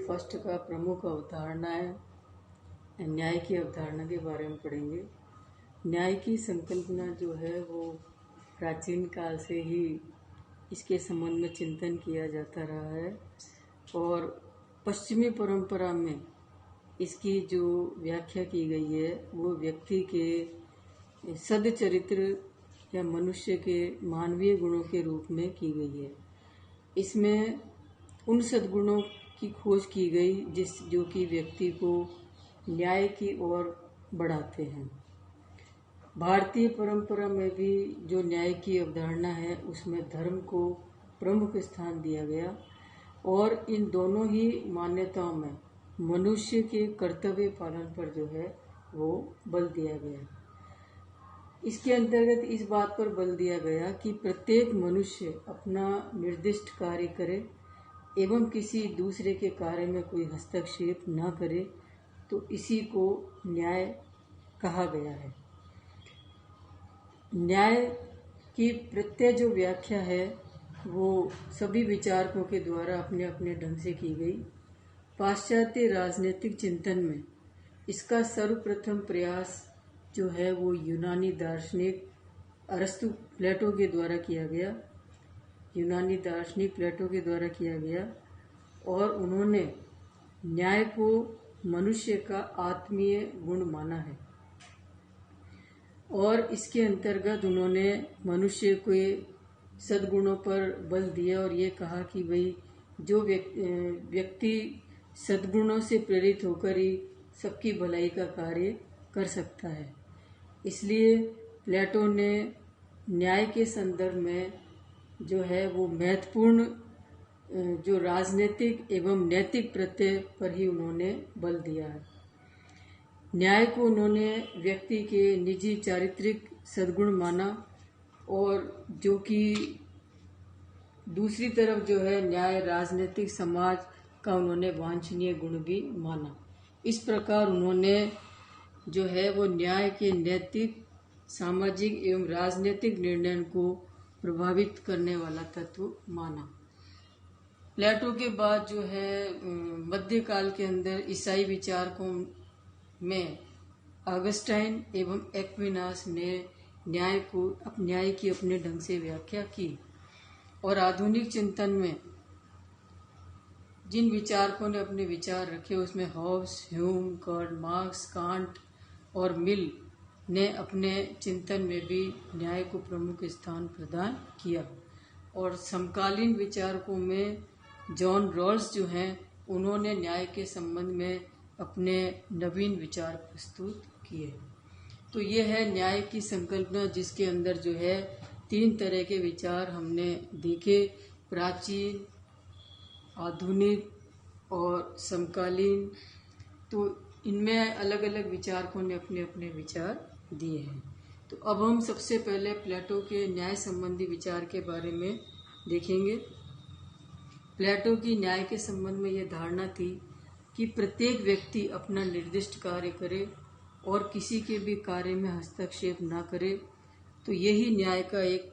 First का प्रमुख अवधारणा है, न्याय की अवधारणा के बारे में पढ़ेंगे। न्याय की संकल्पना जो है वो प्राचीन काल से ही इसके संबंध में चिंतन किया जाता रहा है और पश्चिमी परंपरा में इसकी जो व्याख्या की गई है वो व्यक्ति के सद्चरित्र या मनुष्य के मानवीय गुणों के रूप में की गई है। इसमें उन सद्गुणों की खोज की गई जो कि व्यक्ति को न्याय की ओर बढ़ाते हैं। भारतीय परंपरा में भी जो न्याय की अवधारणा है उसमें धर्म को प्रमुख स्थान दिया गया और इन दोनों ही मान्यताओं में मनुष्य के कर्तव्य पालन पर जो है वो बल दिया गया। इसके अंतर्गत इस बात पर बल दिया गया कि प्रत्येक मनुष्य अपना निर्दिष्ट कार्य करे एवं किसी दूसरे के कार्य में कोई हस्तक्षेप न करे, तो इसी को न्याय कहा गया है। न्याय की प्रत्यय जो व्याख्या है वो सभी विचारकों के द्वारा अपने अपने ढंग से की गई। पाश्चात्य राजनीतिक चिंतन में इसका सर्वप्रथम प्रयास जो है वो यूनानी दार्शनिक अरस्तु प्लेटो के द्वारा किया गया। यूनानी दार्शनिक प्लेटो के द्वारा किया गया और उन्होंने न्याय को मनुष्य का आत्मीय गुण माना है और इसके अंतर्गत उन्होंने मनुष्य के सद्गुणों पर बल दिया और ये कहा कि भाई जो व्यक्ति सद्गुणों से प्रेरित होकर ही सबकी भलाई का कार्य कर सकता है। इसलिए प्लेटो ने न्याय के संदर्भ में जो है वो महत्वपूर्ण जो राजनीतिक एवं नैतिक प्रत्यय पर ही उन्होंने बल दिया है। न्याय को उन्होंने व्यक्ति के निजी चारित्रिक सद्गुण माना और जो कि दूसरी तरफ जो है न्याय राजनीतिक समाज का उन्होंने वांछनीय गुण भी माना। इस प्रकार उन्होंने जो है वो न्याय के नैतिक, सामाजिक एवं राजनीतिक निर्णय को प्रभावित करने वाला तत्व माना। प्लेटो के बाद जो है मध्यकाल के अंदर ईसाई विचारकों में ऑगस्टाइन एवं एक्विनास ने न्याय की अपने ढंग से व्याख्या की और आधुनिक चिंतन में जिन विचारकों ने अपने विचार रखे उसमें Hobbes, Hume, Karl Marx, Kant और मिल ने अपने चिंतन में भी न्याय को प्रमुख स्थान प्रदान किया और समकालीन विचारकों में जॉन रॉल्स जो हैं उन्होंने न्याय के संबंध में अपने नवीन विचार प्रस्तुत किए। तो ये है न्याय की संकल्पना जिसके अंदर जो है 3 तरह के विचार हमने देखे, प्राचीन, आधुनिक और समकालीन। तो इनमें अलग अलग विचारकों ने अपने अपने विचार दिए हैं। तो अब हम सबसे पहले प्लेटो के न्याय संबंधी विचार के बारे में देखेंगे। प्लेटो की न्याय के संबंध में यह धारणा थी कि प्रत्येक व्यक्ति अपना निर्दिष्ट कार्य करे और किसी के भी कार्य में हस्तक्षेप न करे, तो यही न्याय का एक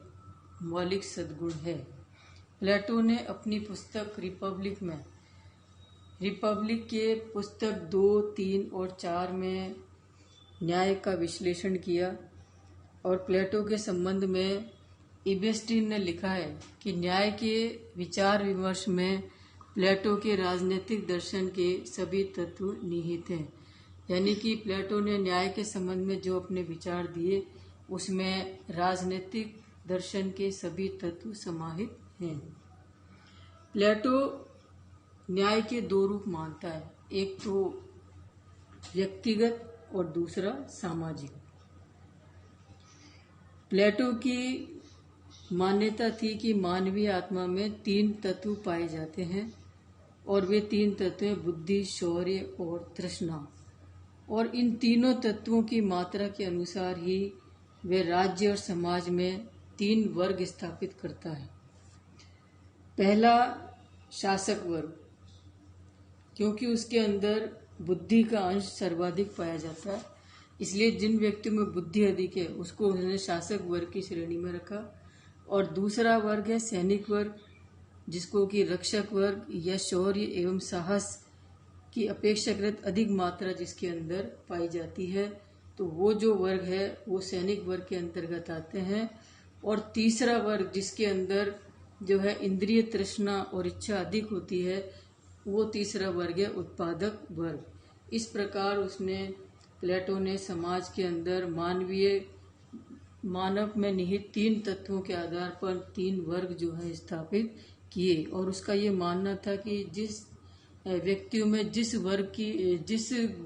मौलिक सद्गुण है। प्लेटो ने अपनी पुस्तक रिपब्लिक के पुस्तक 2, 3 और 4 में न्याय का विश्लेषण किया और प्लेटो के संबंध में इबेस्टीन ने लिखा है कि न्याय के विचार विमर्श में प्लेटो के राजनीतिक दर्शन के सभी तत्व निहित हैं। यानी कि प्लेटो ने न्याय के संबंध में जो अपने विचार दिए उसमें राजनीतिक दर्शन के सभी तत्व समाहित हैं। प्लेटो न्याय के 2 रूप मानता है, एक तो व्यक्तिगत और दूसरा सामाजिक। प्लेटो की मान्यता थी कि मानवीय आत्मा में 3 तत्व पाए जाते हैं और वे 3 तत्व हैं बुद्धि, शौर्य और तृष्णा। और इन तीनों तत्वों की मात्रा के अनुसार ही वे राज्य और समाज में 3 वर्ग स्थापित करता है। पहला शासक वर्ग, क्योंकि उसके अंदर बुद्धि का अंश सर्वाधिक पाया जाता है, इसलिए जिन व्यक्तियों में बुद्धि अधिक है उसको उन्होंने शासक वर्ग की श्रेणी में रखा। और दूसरा वर्ग है सैनिक वर्ग, जिसको कि रक्षक वर्ग या शौर्य एवं साहस की अपेक्षाकृत अधिक मात्रा जिसके अंदर पाई जाती है, तो वो जो वर्ग है वो सैनिक वर्ग के अंतर्गत आते हैं। और तीसरा वर्ग जिसके अंदर जो है इंद्रिय तृष्णा और इच्छा अधिक होती है, वो तीसरा वर्ग है उत्पादक वर्ग। इस प्रकार उसने प्लेटो ने समाज के अंदर मानव में निहित 3 तत्वों के आधार पर 3 वर्ग जो है स्थापित किए। और उसका ये मानना था कि जिस व्यक्तियों में जिस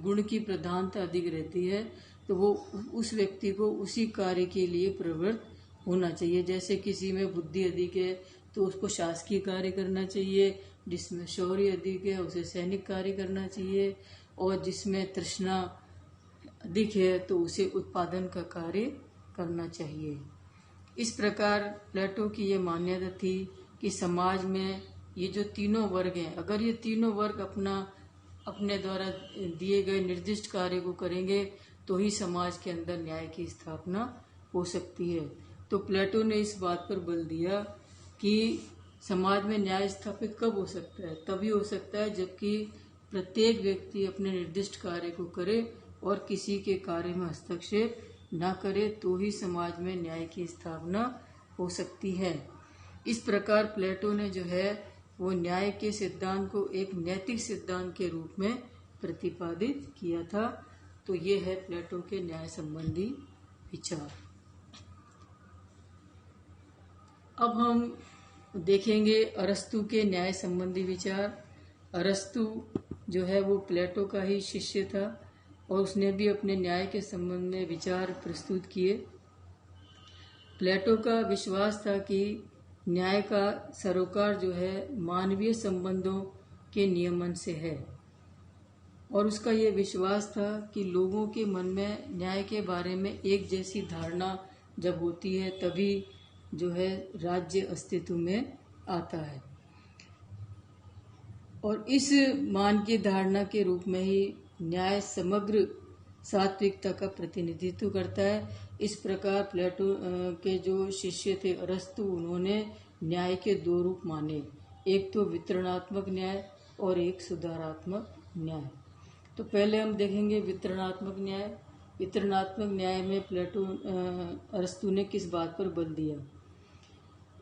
गुण की प्रधानता अधिक रहती है, तो वो उस व्यक्ति को उसी कार्य के लिए प्रवृत्त होना चाहिए। जैसे किसी में बुद्धि अधिक है तो उसको शासकीय कार्य करना चाहिए, जिसमें शौर्य अधिक है उसे सैनिक कार्य करना चाहिए, और जिसमें तृष्णा अधिक है तो उसे उत्पादन का कार्य करना चाहिए। इस प्रकार प्लेटो की ये मान्यता थी कि समाज में ये जो तीनों वर्ग हैं, अगर ये तीनों वर्ग अपने द्वारा दिए गए निर्दिष्ट कार्य को करेंगे तो ही समाज के अंदर न्याय की स्थापना हो सकती है। तो प्लेटो ने इस बात पर बल दिया कि समाज में न्याय स्थापित कब हो सकता है? तभी हो सकता है जबकि प्रत्येक व्यक्ति अपने निर्दिष्ट कार्य को करे और किसी के कार्य में हस्तक्षेप न करे, तो ही समाज में न्याय की स्थापना हो सकती है। इस प्रकार प्लेटो ने जो है वो न्याय के सिद्धांत को एक नैतिक सिद्धांत के रूप में प्रतिपादित किया था। तो ये है प्लेटो के न्याय संबंधी विचार। अब हम देखेंगे अरस्तु के न्याय संबंधी विचार। अरस्तु जो है वो प्लेटो का ही शिष्य था और उसने भी अपने न्याय के संबंध में विचार प्रस्तुत किए। प्लेटो का विश्वास था कि न्याय का सरोकार जो है मानवीय संबंधों के नियमन से है, और उसका ये विश्वास था कि लोगों के मन में न्याय के बारे में एक जैसी धारणा जब होती है तभी जो है राज्य अस्तित्व में आता है। और इस मान की धारणा के रूप में ही न्याय समग्र सात्विकता का प्रतिनिधित्व करता है। इस प्रकार प्लेटो के जो शिष्य थे अरस्तु, उन्होंने न्याय के 2 रूप माने, एक तो वितरणात्मक न्याय और एक सुधारात्मक न्याय। तो पहले हम देखेंगे वितरणात्मक न्याय। वितरणात्मक न्याय में प्लेटो अरस्तु ने किस बात पर बल दिया?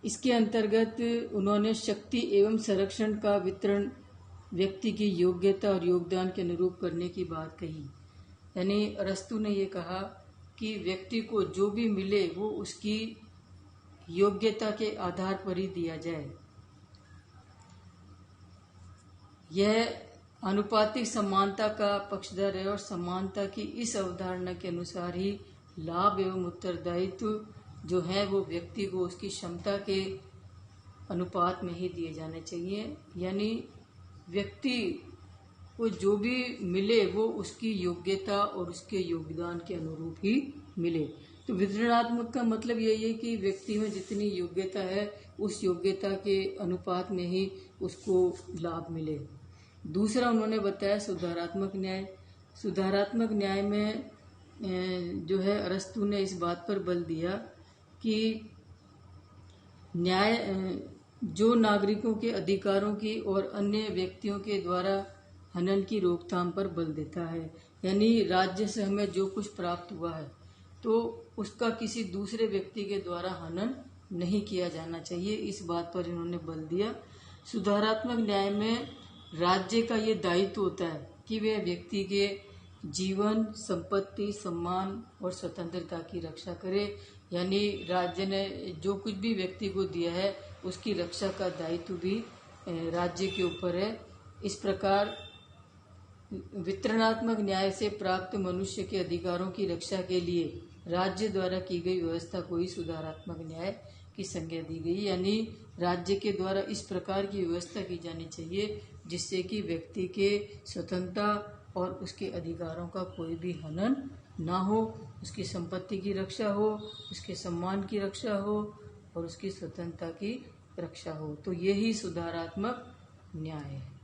इसके अंतर्गत उन्होंने शक्ति एवं संरक्षण का वितरण व्यक्ति की योग्यता और योगदान के अनुरूप करने की बात कही। यानी अरस्तु ने ये कहा कि व्यक्ति को जो भी मिले वो उसकी योग्यता के आधार पर ही दिया जाए। यह अनुपातिक समानता का पक्षधर है और समानता की इस अवधारणा के अनुसार ही लाभ एवं उत्तरदायित्व जो है वो व्यक्ति को उसकी क्षमता के अनुपात में ही दिए जाने चाहिए। यानी व्यक्ति को जो भी मिले वो उसकी योग्यता और उसके योगदान के अनुरूप ही मिले। तो वितरणात्मक का मतलब यही है कि व्यक्ति में जितनी योग्यता है उस योग्यता के अनुपात में ही उसको लाभ मिले। दूसरा उन्होंने बताया सुधारात्मक न्याय। सुधारात्मक न्याय में जो है अरस्तु ने इस बात पर बल दिया कि न्याय जो नागरिकों के अधिकारों की और अन्य व्यक्तियों के द्वारा हनन की रोकथाम पर बल देता है। यानी राज्य से हमें जो कुछ प्राप्त हुआ है तो उसका किसी दूसरे व्यक्ति के द्वारा हनन नहीं किया जाना चाहिए, इस बात पर इन्होंने बल दिया। सुधारात्मक न्याय में राज्य का ये दायित्व होता है कि वह व्यक्ति के जीवन, संपत्ति, सम्मान और स्वतंत्रता की रक्षा करे। यानी राज्य ने जो कुछ भी व्यक्ति को दिया है उसकी रक्षा का दायित्व भी राज्य के ऊपर है। इस प्रकार वितरणात्मक न्याय से प्राप्त मनुष्य के अधिकारों की रक्षा के लिए राज्य द्वारा की गई व्यवस्था को ही सुधारात्मक न्याय की संज्ञा दी गई। यानी राज्य के द्वारा इस प्रकार की व्यवस्था की जानी चाहिए जिससे कि व्यक्ति के स्वतंत्रता और उसके अधिकारों का कोई भी हनन ना हो, उसकी संपत्ति की रक्षा हो, उसके सम्मान की रक्षा हो और उसकी स्वतंत्रता की रक्षा हो। तो यही सुधारात्मक न्याय है।